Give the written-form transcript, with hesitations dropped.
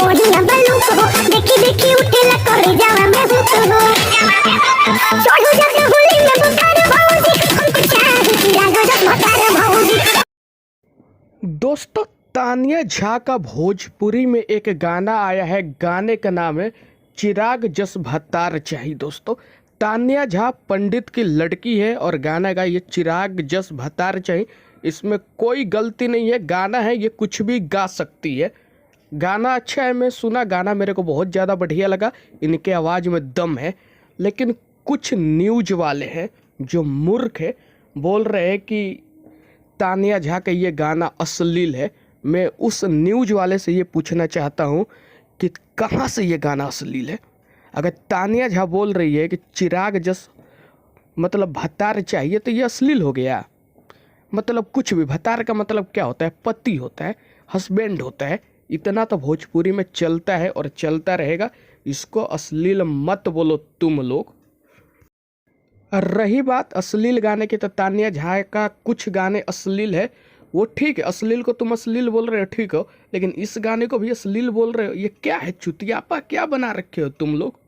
बढ़िया बलूक हो, देखी देखी उठेला करे जावा में भूत हो। चढ़ो जाके होली में बुखार भौजी, हमको चाहे चिराग जस भतार भौजी। दोस्तों, तानिया झा का भोजपुरी में एक गाना आया है, गाने का नाम है चिराग जस भतार चाहिए। दोस्तों, तानिया झा पंडित की लड़की है और गाना गा ये चिराग जस भतार चाहिए। इसमें कोई गलती नहीं है, गाना है, ये कुछ भी गा सकती है। गाना अच्छा है, मैं सुना, गाना मेरे को बहुत ज़्यादा बढ़िया लगा, इनके आवाज़ में दम है। लेकिन कुछ न्यूज वाले हैं जो मूर्ख है, बोल रहे हैं कि तानिया झा का ये गाना अश्लील है। मैं उस न्यूज वाले से ये पूछना चाहता हूँ कि कहाँ से ये गाना अश्लील है। अगर तानिया झा बोल रही है कि चिराग जस मतलब भतार चाहिए, तो ये अश्लील हो गया। मतलब कुछ भी, भतार का मतलब क्या होता है? पति होता है, हस्बैंड होता है। इतना तो भोजपुरी में चलता है और चलता रहेगा। इसको अश्लील मत बोलो तुम लोग। और रही बात अश्लील गाने की, तो तानिया झा का कुछ गाने अश्लील है, वो ठीक है। अश्लील को तुम अश्लील बोल रहे हो, ठीक हो, लेकिन इस गाने को भी अश्लील बोल रहे हो। ये क्या है? चुतियापा क्या बना रखे हो तुम लोग?